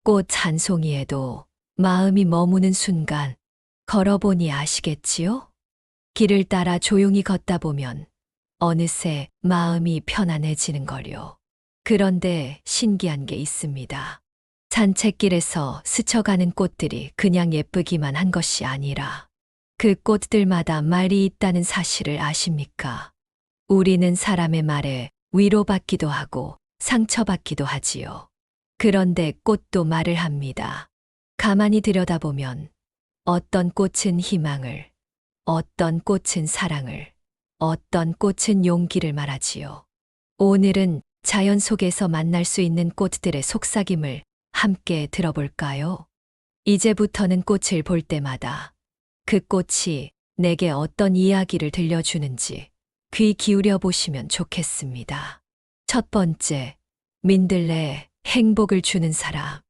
꽃 한 송이에도 마음이 머무는 순간 걸어보니 아시겠지요? 길을 따라 조용히 걷다 보면 어느새 마음이 편안해지는 걸요. 그런데 신기한 게 있습니다. 산책길에서 스쳐가는 꽃들이 그냥 예쁘기만 한 것이 아니라 그 꽃들마다 말이 있다는 사실을 아십니까? 우리는 사람의 말에 위로받기도 하고 상처받기도 하지요. 그런데 꽃도 말을 합니다. 가만히 들여다보면 어떤 꽃은 희망을, 어떤 꽃은 사랑을, 어떤 꽃은 용기를 말하지요. 오늘은 자연 속에서 만날 수 있는 꽃들의 속삭임을 함께 들어볼까요? 이제부터는 꽃을 볼 때마다 그 꽃이 내게 어떤 이야기를 들려주는지 귀 기울여 보시면 좋겠습니다. 첫 번째, 민들레, 행복을 주는 사람.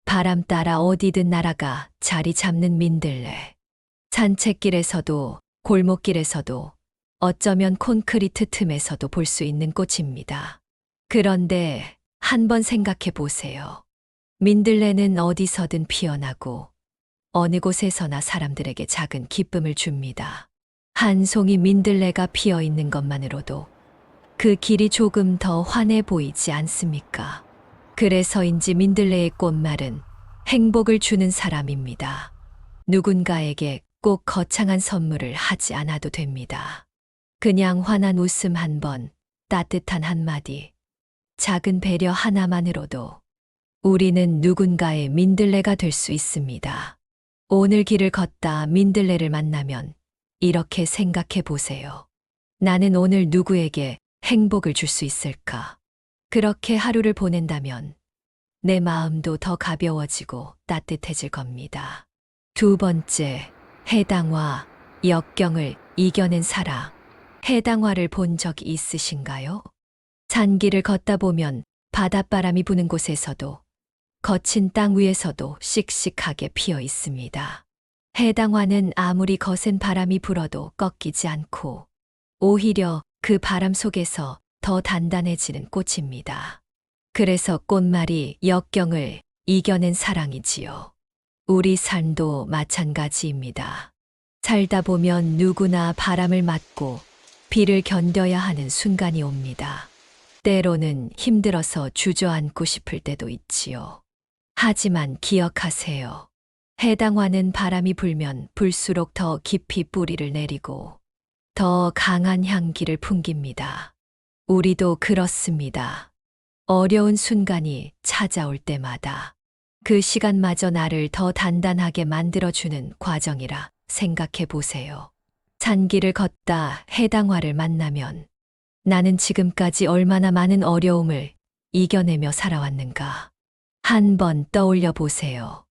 바람 따라 어디든 날아가 자리 잡는 민들레. 산책길에서도 골목길에서도 어쩌면 콘크리트 틈에서도 볼 수 있는 꽃입니다. 그런데 한번 생각해 보세요. 민들레는 어디서든 피어나고 어느 곳에서나 사람들에게 작은 기쁨을 줍니다. 한 송이 민들레가 피어 있는 것만으로도 그 길이 조금 더 환해 보이지 않습니까? 그래서인지 민들레의 꽃말은 행복을 주는 사람입니다. 누군가에게 꼭 거창한 선물을 하지 않아도 됩니다. 그냥 환한 웃음 한 번, 따뜻한 한마디, 작은 배려 하나만으로도 우리는 누군가의 민들레가 될 수 있습니다. 오늘 길을 걷다 민들레를 만나면 이렇게 생각해 보세요. 나는 오늘 누구에게 행복을 줄 수 있을까? 그렇게 하루를 보낸다면 내 마음도 더 가벼워지고 따뜻해질 겁니다. 두 번째, 해당화, 역경을 이겨낸 사람. 해당화를 본 적이 있으신가요? 산길을 걷다 보면 바닷바람이 부는 곳에서도 거친 땅 위에서도 씩씩하게 피어 있습니다. 해당화는 아무리 거센 바람이 불어도 꺾이지 않고 오히려 그 바람 속에서 더 단단해지는 꽃입니다. 그래서 꽃말이 역경을 이겨낸 사랑이지요. 우리 삶도 마찬가지입니다. 살다 보면 누구나 바람을 맞고 비를 견뎌야 하는 순간이 옵니다. 때로는 힘들어서 주저앉고 싶을 때도 있지요. 하지만 기억하세요. 해당화는 바람이 불면 불수록 더 깊이 뿌리를 내리고 더 강한 향기를 풍깁니다. 우리도 그렇습니다. 어려운 순간이 찾아올 때마다 그 시간마저 나를 더 단단하게 만들어주는 과정이라 생각해 보세요. 산길을 걷다 해당화를 만나면 나는 지금까지 얼마나 많은 어려움을 이겨내며 살아왔는가. 한번 떠올려 보세요.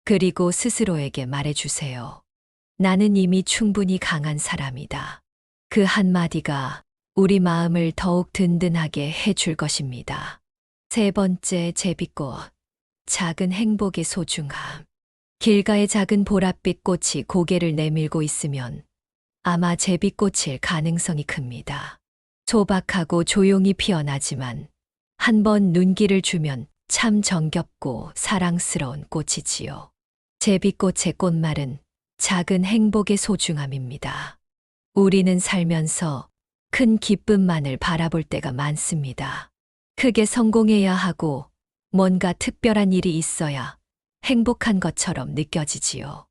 그리고 스스로에게 말해주세요. 나는 이미 충분히 강한 사람이다. 그 한마디가 우리 마음을 더욱 든든하게 해줄 것입니다. 세 번째, 제비꽃. 작은 행복의 소중함. 길가의 작은 보랏빛 꽃이 고개를 내밀고 있으면 아마 제비꽃일 가능성이 큽니다. 소박하고 조용히 피어나지만 한번 눈길을 주면 참 정겹고 사랑스러운 꽃이지요. 제비꽃의 꽃말은 작은 행복의 소중함입니다. 우리는 살면서 큰 기쁨만을 바라볼 때가 많습니다. 크게 성공해야 하고 뭔가 특별한 일이 있어야 행복한 것처럼 느껴지지요.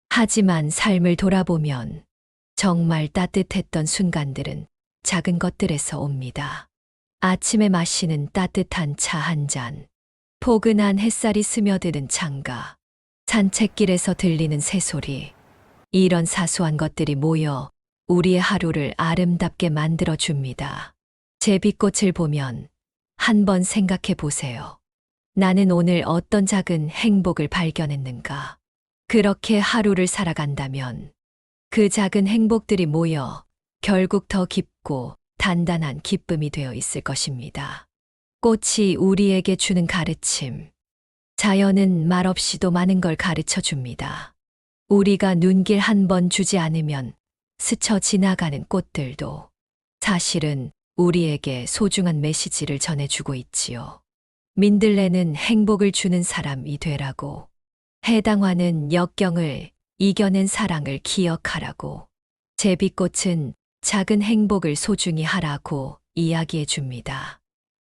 하지만 삶을 돌아보면 정말 따뜻했던 순간들은 작은 것들에서 옵니다. 아침에 마시는 따뜻한 차 한 잔, 포근한 햇살이 스며드는 창가, 산책길에서 들리는 새소리, 이런 사소한 것들이 모여 우리의 하루를 아름답게 만들어 줍니다. 제비꽃을 보면 한번 생각해 보세요. 나는 오늘 어떤 작은 행복을 발견했는가? 그렇게 하루를 살아간다면 그 작은 행복들이 모여 결국 더 깊고 단단한 기쁨이 되어 있을 것입니다. 꽃이 우리에게 주는 가르침. 자연은 말없이도 많은 걸 가르쳐 줍니다. 우리가 눈길 한 번 주지 않으면 스쳐 지나가는 꽃들도 사실은 우리에게 소중한 메시지를 전해주고 있지요. 민들레는 행복을 주는 사람이 되라고. 해당화는 역경을 이겨낸 사랑을 기억하라고. 제비꽃은 작은 행복을 소중히 하라고 이야기해 줍니다.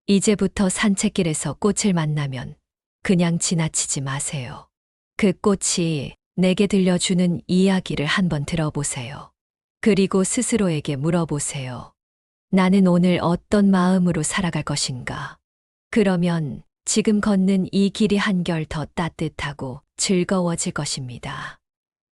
이제부터 산책길에서 꽃을 만나면 그냥 지나치지 마세요. 그 꽃이 내게 들려주는 이야기를 한번 들어보세요. 그리고 스스로에게 물어보세요. 나는 오늘 어떤 마음으로 살아갈 것인가? 그러면 지금 걷는 이 길이 한결 더 따뜻하고 즐거워질 것입니다.